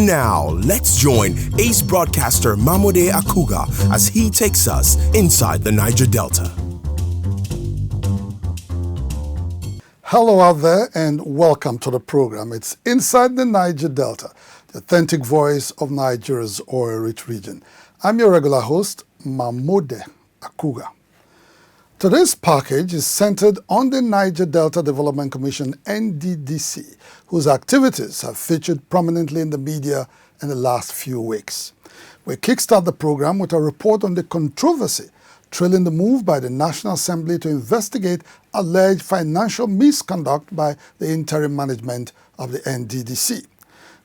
And now, let's join ace broadcaster Mamode Akugha as he takes us inside the Niger Delta. Hello out there and welcome to the program. It's Inside the Niger Delta, the authentic voice of Nigeria's oil-rich region. I'm your regular host, Mamode Akugha. Today's package is centered on the Niger Delta Development Commission, NDDC, whose activities have featured prominently in the media in the last few weeks. We kickstart the program with a report on the controversy trailing the move by the National Assembly to investigate alleged financial misconduct by the interim management of the NDDC.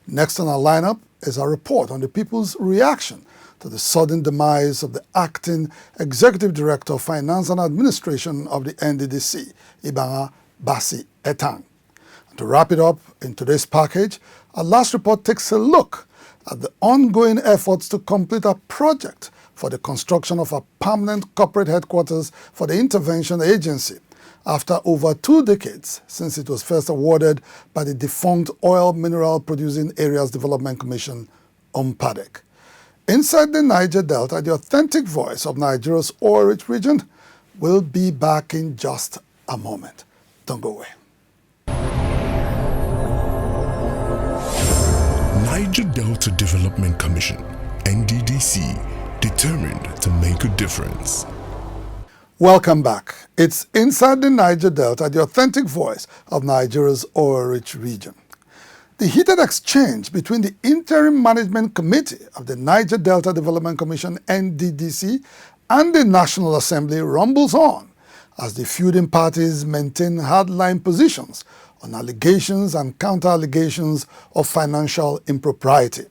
Next on our lineup is a report on the people's reaction to the sudden demise of the acting Executive Director of Finance and Administration of the NDDC, IBANGA, BASSEY, ETANG. And to wrap it up in today's package, our last report takes a look at the ongoing efforts to complete a project for the construction of a permanent corporate headquarters for the intervention agency after over 2 decades since it was first awarded by the defunct Oil Mineral Producing Areas Development Commission, UNVEILED. Inside the Niger Delta, the authentic voice of Nigeria's oil-rich region, will be back in just a moment. Don't go away. Niger Delta Development Commission, NDDC, determined to make a difference. Welcome back. It's Inside the Niger Delta, the authentic voice of Nigeria's oil-rich region. The heated exchange between the Interim Management Committee of the Niger Delta Development Commission, NDDC, and the National Assembly rumbles on as the feuding parties maintain hardline positions on allegations and counter-allegations of financial impropriety.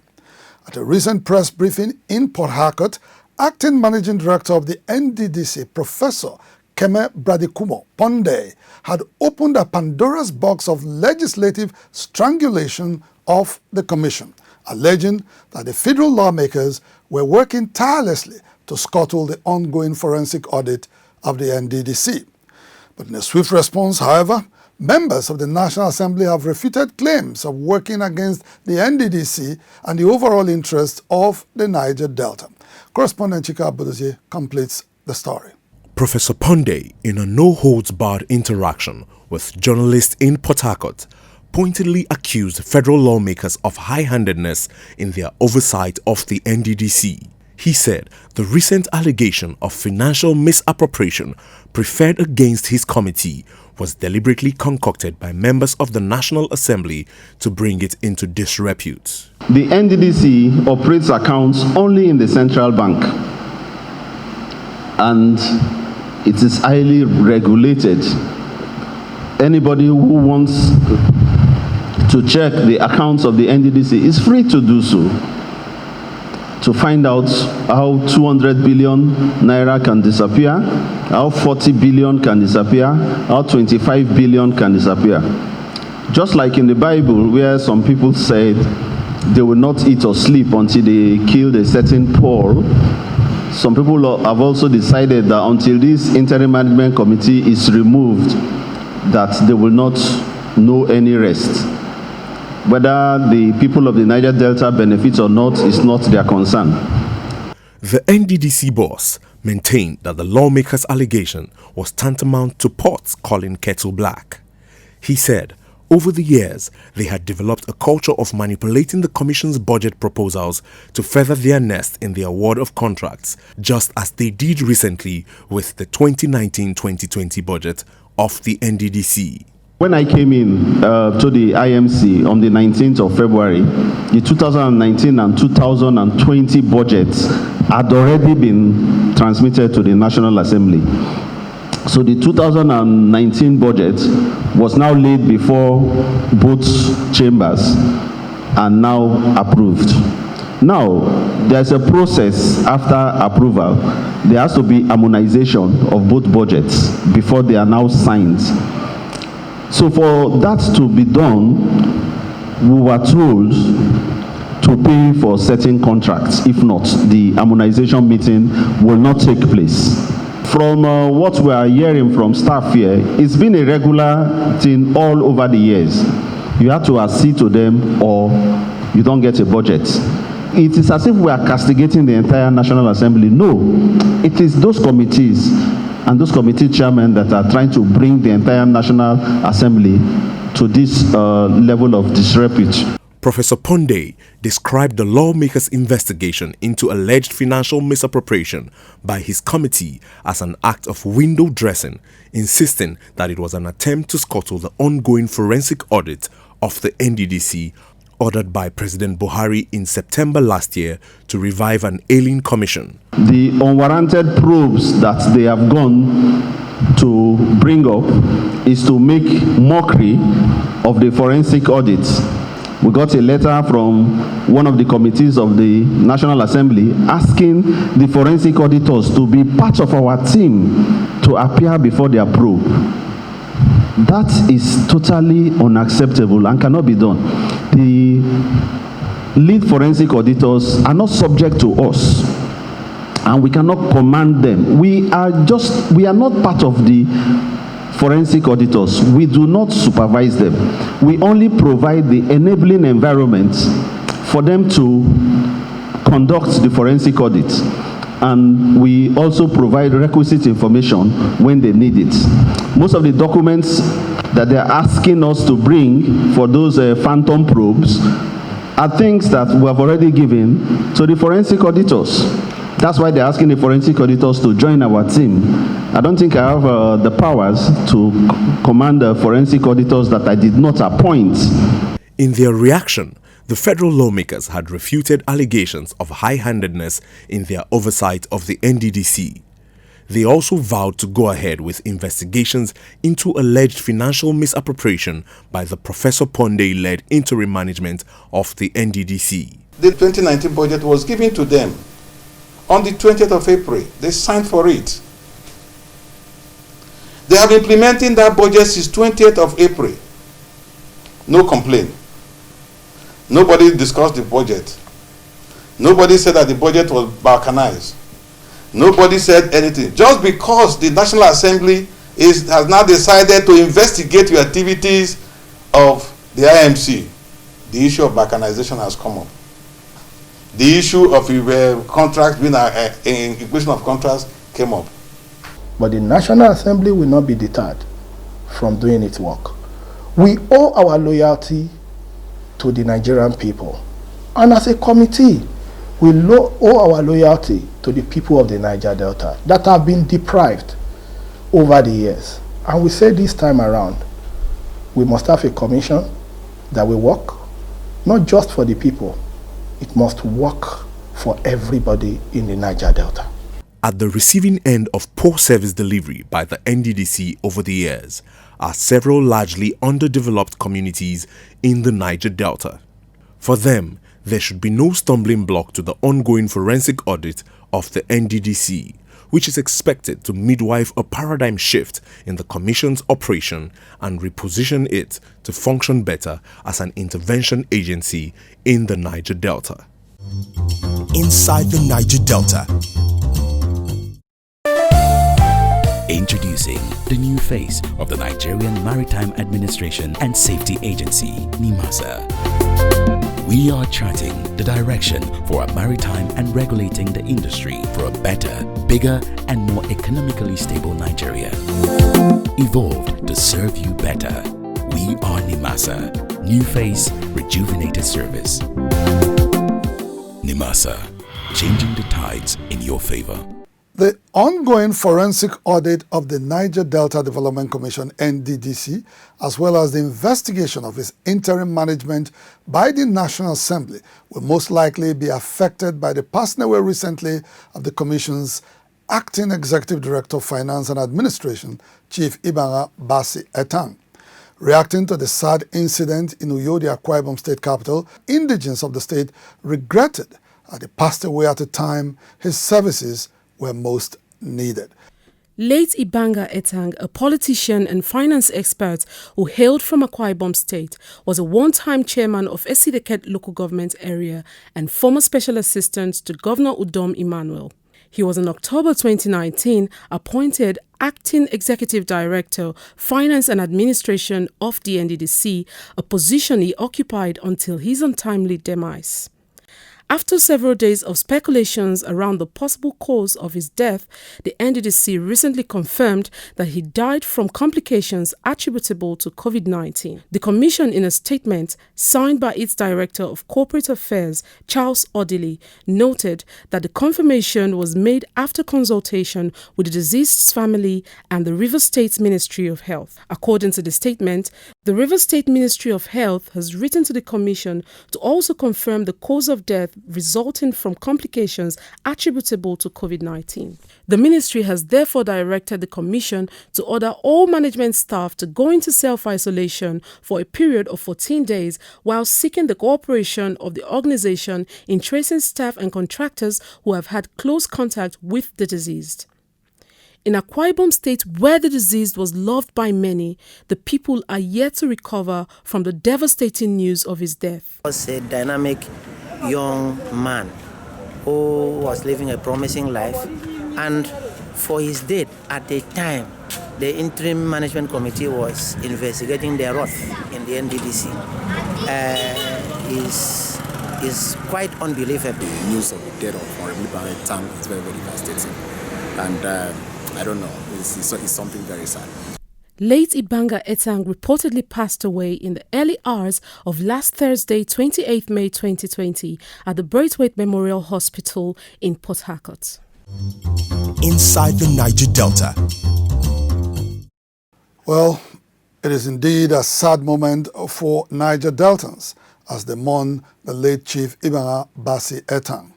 At a recent press briefing in Port Harcourt, Acting Managing Director of the NDDC, Professor Keme Bradikumo Ponde, had opened a Pandora's box of legislative strangulation of the Commission, alleging that the federal lawmakers were working tirelessly to scuttle the ongoing forensic audit of the NDDC. But in a swift response, however, members of the National Assembly have refuted claims of working against the NDDC and the overall interests of the Niger Delta. Correspondent Chika Bodozie completes the story. Professor Ponde, in a no-holds-barred interaction with journalists in Port Harcourt, pointedly accused federal lawmakers of high-handedness in their oversight of the NDDC. He said the recent allegation of financial misappropriation preferred against his committee was deliberately concocted by members of the National Assembly to bring it into disrepute. The NDDC operates accounts only in the central bank, and it is highly regulated. Anybody who wants to check the accounts of the NDDC is free to do so, to find out how 200 billion naira can disappear, how 40 billion can disappear, how 25 billion can disappear. Just like in the Bible, where some people said they will not eat or sleep until they killed a certain Paul, some people have also decided that until this interim management committee is removed, that they will not know any rest. Whether the people of the Niger Delta benefit or not is not their concern. The NDDC boss maintained that the lawmakers' allegation was tantamount to pots calling kettle black. He said, over the years, they had developed a culture of manipulating the Commission's budget proposals to feather their nest in the award of contracts, just as they did recently with the 2019-2020 budget of the NDDC. When I came in to the IMC on the 19th of February, the 2019 and 2020 budgets had already been transmitted to the National Assembly. So the 2019 budget was now laid before both chambers and now approved. Now, there's a process after approval. There has to be harmonization of both budgets before they are now signed. So for that to be done, we were told to pay for certain contracts. If not, the harmonization meeting will not take place. From what we are hearing from staff here, it's been a regular thing all over the years. You have to accede to them or you don't get a budget. It is as if we are castigating the entire National Assembly. No, it is those committees and those committee chairmen that are trying to bring the entire National Assembly to this level of disrepute. Professor Ponde described the lawmakers' investigation into alleged financial misappropriation by his committee as an act of window dressing, insisting that it was an attempt to scuttle the ongoing forensic audit of the NDDC ordered by President Buhari in September last year to revive an ailing commission. The unwarranted probes that they have gone to bring up is to make mockery of the forensic audits. We got a letter from one of the committees of the National Assembly asking the forensic auditors to be part of our team to appear before their probe. That is totally unacceptable and cannot be done. The lead forensic auditors are not subject to us, and we cannot command them. We are not part of the forensic auditors. We do not supervise them. We only provide the enabling environment for them to conduct the forensic audits. And we also provide requisite information when they need it. Most of the documents that they're asking us to bring for those phantom probes are things that we have already given to the forensic auditors. That's why they're asking the forensic auditors to join our team. I don't think I have the powers to command the forensic auditors that I did not appoint. In their reaction, the federal lawmakers had refuted allegations of high-handedness in their oversight of the NDDC. They also vowed to go ahead with investigations into alleged financial misappropriation by the Professor Ponde-led interim management of the NDDC. The 2019 budget was given to them on the 20th of April. They signed for it. They have been implementing that budget since 20th of April. No complaint. Nobody discussed the budget. Nobody said that the budget was balkanized. Nobody said anything. Just because the National Assembly has now decided to investigate the activities of the IMC, the issue of balkanization has come up. The issue of contracts being inclusion of contracts came up. But the National Assembly will not be deterred from doing its work. We owe our loyalty to the Nigerian people. And as a committee, we owe our loyalty to the people of the Niger Delta that have been deprived over the years. And we say this time around, we must have a commission that will work, not just for the people, it must work for everybody in the Niger Delta. At the receiving end of poor service delivery by the NDDC over the years are several largely underdeveloped communities in the Niger Delta. For them, there should be no stumbling block to the ongoing forensic audit of the NDDC, which is expected to midwife a paradigm shift in the Commission's operation and reposition it to function better as an intervention agency in the Niger Delta. Inside the Niger Delta. Introducing the new face of the Nigerian Maritime Administration and Safety Agency, NIMASA. We are charting the direction for a maritime and regulating the industry for a better, bigger, and more economically stable Nigeria. Evolved to serve you better. We are NIMASA. New face, rejuvenated service. NIMASA, changing the tides in your favor. The ongoing forensic audit of the Niger Delta Development Commission, NDDC, as well as the investigation of its interim management by the National Assembly will most likely be affected by the passing away recently of the Commission's Acting Executive Director of Finance and Administration, Chief IBANGA BASSEY ETANG. Reacting to the sad incident in Uyo, the Akwa Ibom state capital, indigents of the state regretted that he passed away at a time his services were most needed. Late IBANGA ETANG, a politician and finance expert who hailed from Akwa Ibom State, was a one-time chairman of Esideket local government area and former special assistant to Governor Udom Emmanuel. He was in October 2019 appointed Acting Executive Director, Finance and Administration of the NDDC, a position he occupied until his untimely demise. After several days of speculations around the possible cause of his death, the NDDC recently confirmed that he died from complications attributable to COVID-19. The Commission, in a statement signed by its Director of Corporate Affairs, Charles Odili, noted that the confirmation was made after consultation with the deceased's family and the Rivers State Ministry of Health. According to the statement, the Rivers State Ministry of Health has written to the Commission to also confirm the cause of death resulting from complications attributable to COVID-19. The ministry has therefore directed the Commission to order all management staff to go into self-isolation for a period of 14 days while seeking the cooperation of the organization in tracing staff and contractors who have had close contact with the deceased. In Akwa Ibom State, where the deceased was loved by many, the people are yet to recover from the devastating news of his death. He was a dynamic young man who was living a promising life, and for his death, at the time, the interim management committee was investigating the wrath in the NDDC. Is quite unbelievable. The news of the death of Honorable ETANG is very, very devastating, and I don't know, it's something very sad. Late IBANGA ETANG reportedly passed away in the early hours of last Thursday, 28 May 2020, at the Braithwaite Memorial Hospital in Port Harcourt. Inside the Niger Delta. Well, it is indeed a sad moment for Niger Deltans as they mourn the late Chief IBANGA BASSEY ETANG.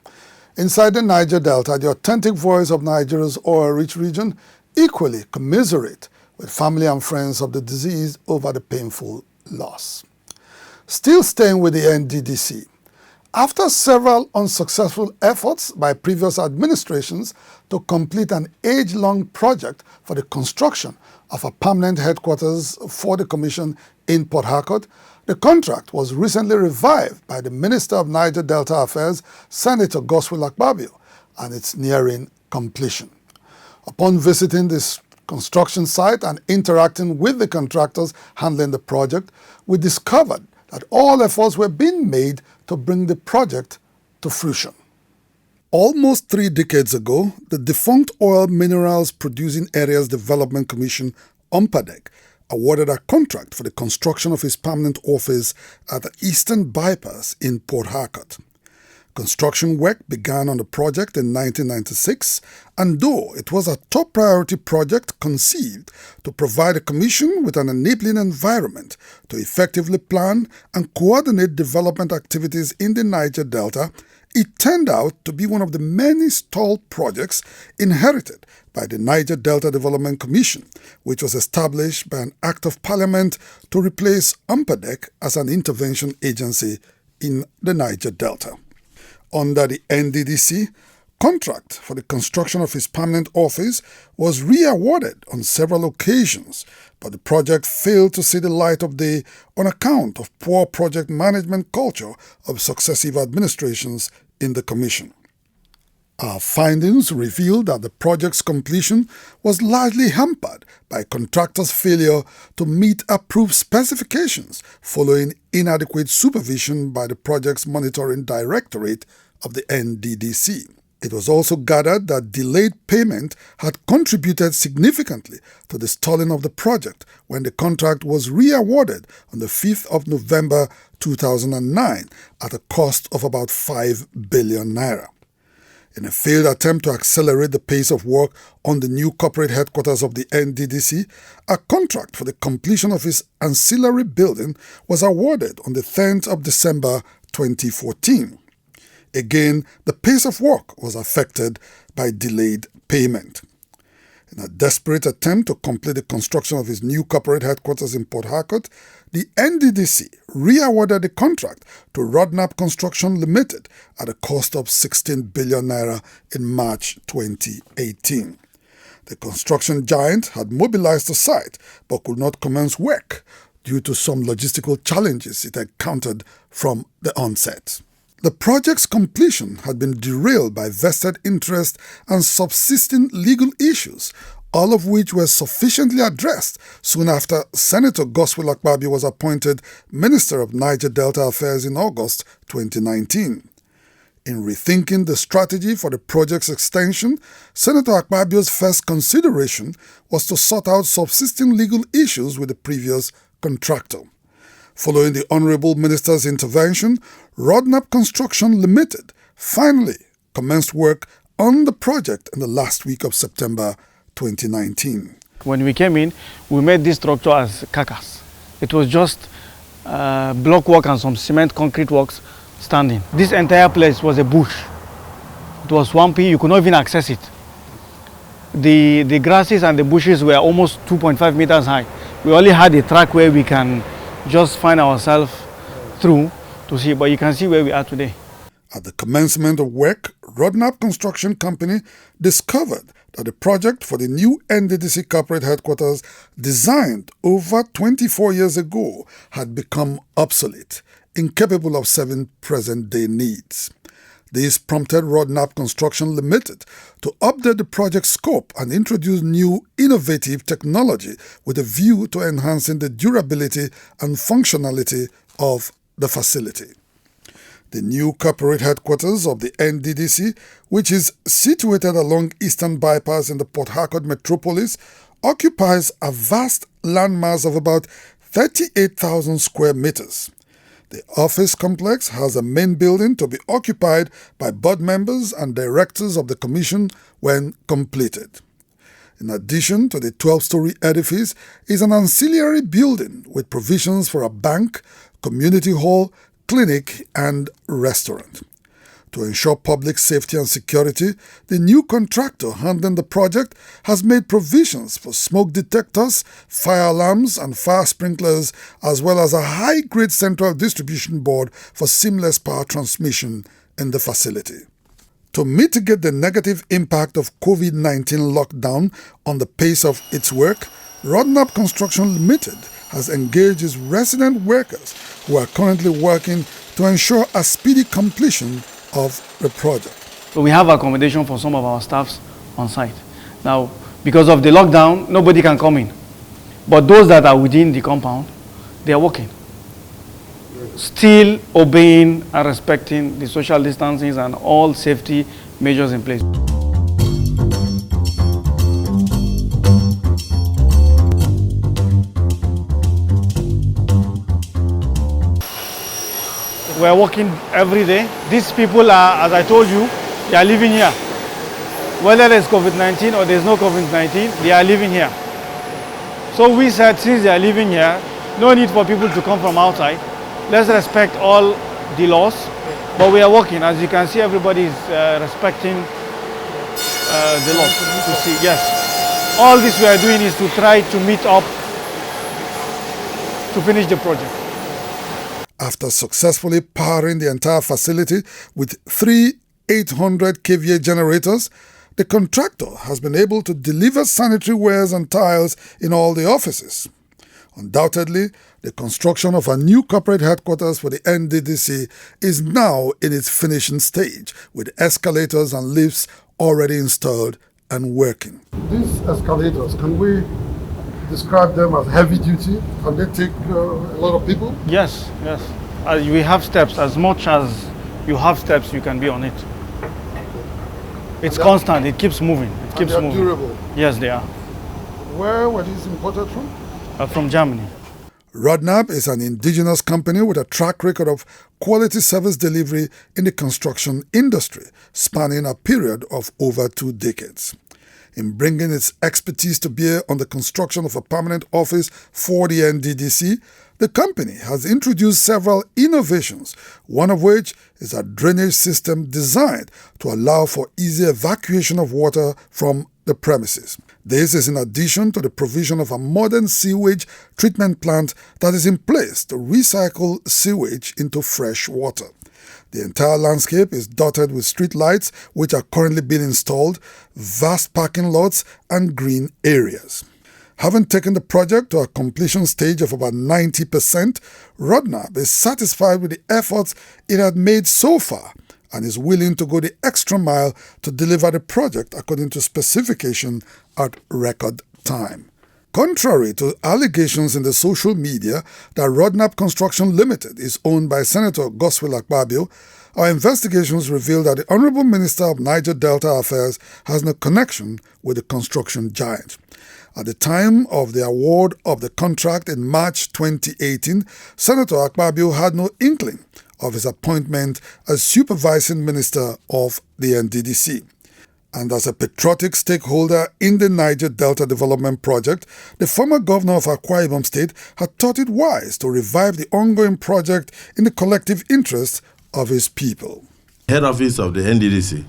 Inside the Niger Delta, the authentic voice of Nigeria's oil-rich region equally commiserate with family and friends of the deceased over the painful loss. Still staying with the NDDC, after several unsuccessful efforts by previous administrations to complete an age-long project for the construction of a permanent headquarters for the Commission in Port Harcourt, the contract was recently revived by the Minister of Niger Delta Affairs, Senator Godswill Akpabio, and it's nearing completion. Upon visiting this construction site and interacting with the contractors handling the project, we discovered that all efforts were being made to bring the project to fruition. Almost 3 decades ago, the defunct Oil Minerals Producing Areas Development Commission, UNPADEC, awarded a contract for the construction of his permanent office at the Eastern Bypass in Port Harcourt. Construction work began on the project in 1996, and though it was a top priority project conceived to provide the Commission with an enabling environment to effectively plan and coordinate development activities in the Niger Delta, it turned out to be one of the many stalled projects inherited by the Niger Delta Development Commission, which was established by an Act of Parliament to replace UNPADEC as an intervention agency in the Niger Delta. Under the NDDC, contract for the construction of his permanent office was re-awarded on several occasions, but the project failed to see the light of day on account of poor project management culture of successive administrations in the Commission. Our findings revealed that the project's completion was largely hampered by contractors' failure to meet approved specifications following inadequate supervision by the project's monitoring directorate of the NDDC. It was also gathered that delayed payment had contributed significantly to the stalling of the project when the contract was re-awarded on the 5th of November 2009 at a cost of about 5 billion naira. In a failed attempt to accelerate the pace of work on the new corporate headquarters of the NDDC, a contract for the completion of its ancillary building was awarded on the 10th of December 2014. Again, the pace of work was affected by delayed payment. In a desperate attempt to complete the construction of his new corporate headquarters in Port Harcourt, the NDDC re-awarded the contract to Rodnap Construction Limited at a cost of 16 billion naira in March 2018. The construction giant had mobilized the site but could not commence work due to some logistical challenges it encountered from the onset. The project's completion had been derailed by vested interest and subsisting legal issues, all of which were sufficiently addressed soon after Senator Godswill Akpabio was appointed Minister of Niger Delta Affairs in August 2019. In rethinking the strategy for the project's extension, Senator Akpabio's first consideration was to sort out subsisting legal issues with the previous contractor. Following the Honorable Minister's intervention, Rodnap Construction Limited finally commenced work on the project in the last week of September 2019. When we came in, we made this structure as carcass. It was just block work and some cement concrete works standing. This entire place was a bush. It was swampy, you could not even access it. The grasses and the bushes were almost 2.5 meters high. We only had a track where we can just find ourselves through to see, but you can see where we are today. At the commencement of work, Rodnap Construction Company discovered that the project for the new NDDC corporate headquarters, designed over 24 years ago, had become obsolete, incapable of serving present-day needs. This prompted Rodnap Construction Limited to update the project scope and introduce new innovative technology with a view to enhancing the durability and functionality of the facility. The new corporate headquarters of the NDDC, which is situated along Eastern Bypass in the Port Harcourt metropolis, occupies a vast landmass of about 38,000 square meters. The office complex has a main building to be occupied by board members and directors of the commission when completed. In addition to the 12-story edifice is an ancillary building with provisions for a bank, community hall, clinic and restaurant. To ensure public safety and security, the new contractor handling the project has made provisions for smoke detectors, fire alarms and fire sprinklers, as well as a high-grade central distribution board for seamless power transmission in the facility. To mitigate the negative impact of COVID-19 lockdown on the pace of its work, Rodnap Construction Limited has engaged its resident workers who are currently working to ensure a speedy completion of the project. So we have accommodation for some of our staffs on site. Now, because of the lockdown, nobody can come in. But those that are within the compound, they are working. Still obeying and respecting the social distancing and all safety measures in place. We are working every day. These people are, as I told you, they are living here. Whether there's COVID-19 or there's no COVID-19, they are living here. So we said, since they are living here, no need for people to come from outside. Let's respect all the laws. But we are working. As you can see, everybody is respecting the laws. You see, yes. All this we are doing is to try to meet up to finish the project. After successfully powering the entire facility with 3 800 kVA generators, the contractor has been able to deliver sanitary wares and tiles in all the offices. Undoubtedly, the construction of a new corporate headquarters for the NDDC is now in its finishing stage, with escalators and lifts already installed and working. These escalators, can we describe them as heavy duty? Can they take a lot of people? Yes, yes. We have steps. As much as you have steps, you can be on it. It's constant. It keeps moving. It keeps moving. Durable. Yes, they are. Where were these imported from? From Germany. Rodnap is an indigenous company with a track record of quality service delivery in the construction industry, spanning a period of over 2 decades. In bringing its expertise to bear on the construction of a permanent office for the NDDC, the company has introduced several innovations, one of which is a drainage system designed to allow for easy evacuation of water from the premises. This is in addition to the provision of a modern sewage treatment plant that is in place to recycle sewage into fresh water. The entire landscape is dotted with street lights, which are currently being installed, vast parking lots, and green areas. Having taken the project to a completion stage of about 90%, RODNAP is satisfied with the efforts it had made so far and is willing to go the extra mile to deliver the project according to specification at record time. Contrary to allegations in the social media that RODNAP Construction Limited is owned by Senator Godswill Akpabio, our investigations reveal that the Honorable Minister of Niger Delta Affairs has no connection with the construction giant. At the time of the award of the contract in March 2018, Senator Akpabio had no inkling of his appointment as supervising minister of the NDDC. And as a patriotic stakeholder in the Niger Delta Development Project, the former governor of Akwa Ibom State had thought it wise to revive the ongoing project in the collective interest of his people. Head office of the NDDC,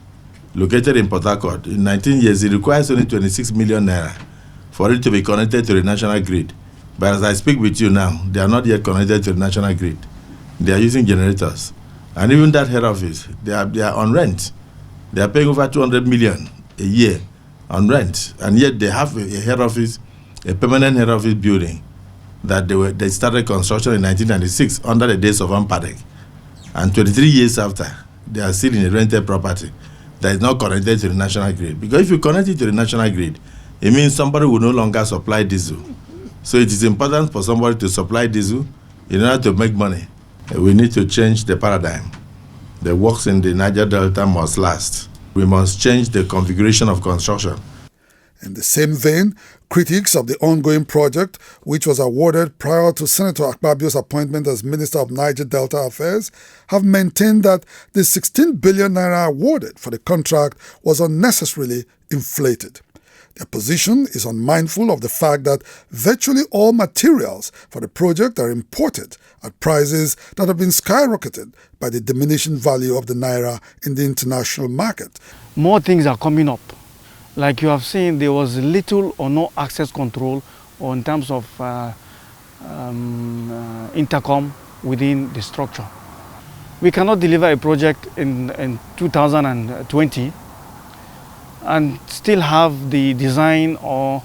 located in Port Harcourt, in 19 years, it requires only 26 million naira for it to be connected to the national grid. But as I speak with you now, they are not yet connected to the national grid. They are using generators. And even that head office, they are on rent. They are paying over 200 million a year on rent. And yet they have a head office, a permanent head office building that they started construction in 1996 under the days of Ampadek. And 23 years after, they are still in a rented property that is not connected to the national grid. Because if you connect it to the national grid, it means somebody will no longer supply diesel. So it is important for somebody to supply diesel in order to make money. We need to change the paradigm. The works in the Niger Delta must last. We must change the configuration of construction. In the same vein, critics of the ongoing project, which was awarded prior to Senator Akpabio's appointment as Minister of Niger Delta Affairs, have maintained that the 16 billion naira awarded for the contract was unnecessarily inflated. Their position is unmindful of the fact that virtually all materials for the project are imported at prices that have been skyrocketed by the diminishing value of the naira in the international market. More things are coming up. Like you have seen, there was little or no access control or in terms of intercom within the structure. We cannot deliver a project in 2020 and still have the design or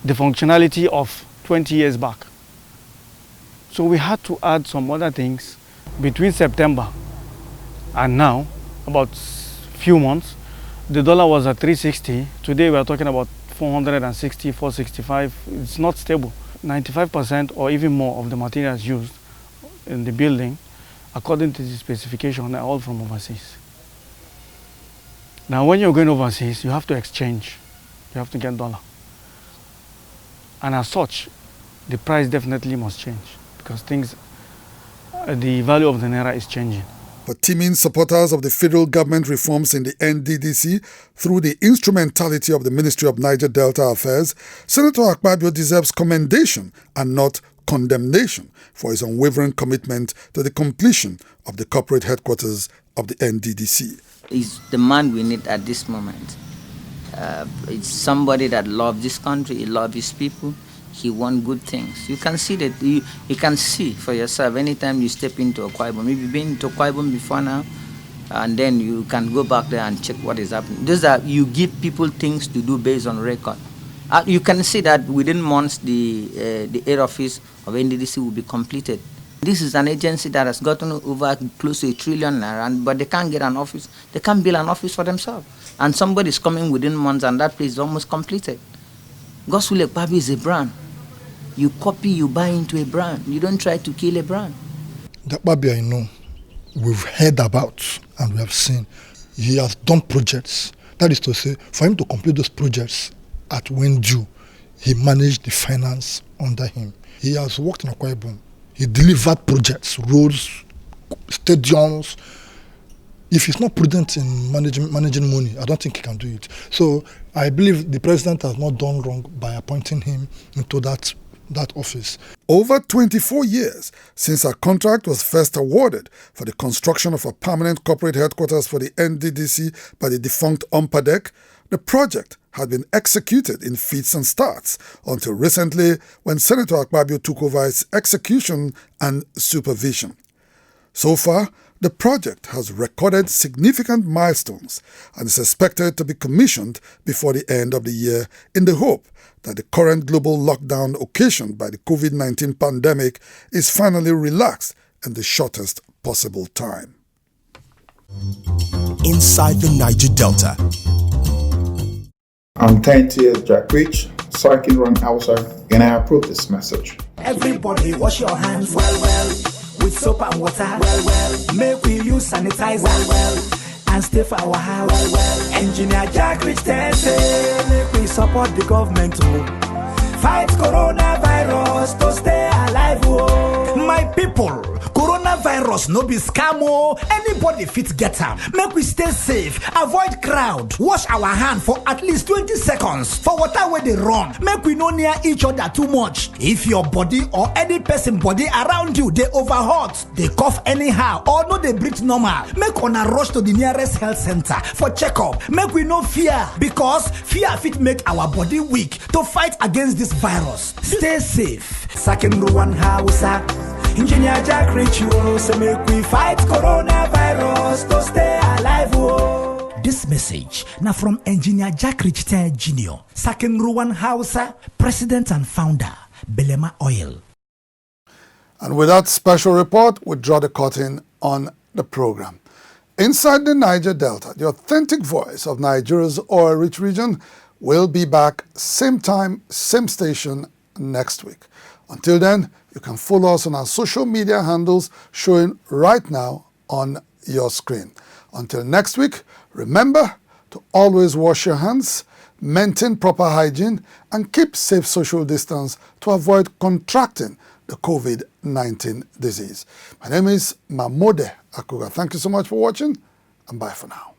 the functionality of 20 years back. So we had to add some other things between September and now, about few months. The dollar was at 360. Today we are talking about 460, 465. It's not stable. 95% or even more of the materials used in the building, according to the specification, are all from overseas. Now when you're going overseas, you have to exchange. You have to get dollar. And as such, the price definitely must change because the value of the naira is changing. For teaming supporters of the federal government reforms in the NDDC through the instrumentality of the Ministry of Niger Delta Affairs, Senator Akpabio deserves commendation and not condemnation for his unwavering commitment to the completion of the corporate headquarters of the NDDC. He's the man we need at this moment. It's somebody that loves this country, he loves his people, he wants good things. You can see that, you can see for yourself anytime you step into Akwa Ibom. Maybe you've been to Akwa Ibom before now, and then you can go back there and check what is happening. Those are, you give people things to do based on record. You can see that within months the head office of NDDC will be completed. This is an agency that has gotten over close to 1 trillion naira, but they can't get an office. They can't build an office for themselves. And somebody is coming within months and that place is almost completed. Godswill Akpabio is a brand. You copy, you buy into a brand. You don't try to kill a brand. The Akpabio I know, we've heard about and we have seen. He has done projects. That is to say, for him to complete those projects at when due, he managed the finance under him. He has worked in Akwa Ibom. He delivered projects, roads, stadiums. If he's not prudent in managing money, I don't think he can do it. So I believe the president has not done wrong by appointing him into that office. Over 24 years since a contract was first awarded for the construction of a permanent corporate headquarters for the NDDC by the defunct Ampadek, the project had been executed in fits and starts until recently when Senator Akpabio took over its execution and supervision. So far, The project has recorded significant milestones and is expected to be commissioned before the end of the year in the hope that the current global lockdown occasioned by the COVID-19 pandemic is finally relaxed in the shortest possible time. Inside the Niger Delta. I'm 30th Jack Rich, so I can run outside, and I approve this message. Everybody wash your hands well with soap and water well. Make we use sanitizer and stay for our house Engineer Jack Rich say make we support the government to fight coronavirus to stay alive. My people, coronavirus no be scam o. Anybody fit get am. Make we stay safe, avoid crowd, wash our hand for at least 20 seconds for water where they run. Make we no near each other too much. If your body or any person body around you they overhot, they cough anyhow or no they breathe normal, make una rush to the nearest health center for checkup. Make we no fear, because fear fit make our body weak to fight against this virus. Stay safe. Second one house. Engineer Jack Rich, so make we fight coronavirus to stay alive. This message now from Engineer Jack Rich Jr., Second Ruwan Hausa, President and Founder, Belema Oil. And with that special report, we draw the curtain on the program. Inside the Niger Delta, the authentic voice of Nigeria's oil-rich region will be back same time, same station next week. Until then, you can follow us on our social media handles showing right now on your screen. Until next week, remember to always wash your hands, maintain proper hygiene, and keep safe social distance to avoid contracting the COVID-19 disease. My name is Mamode Akugha. Thank you so much for watching, and bye for now.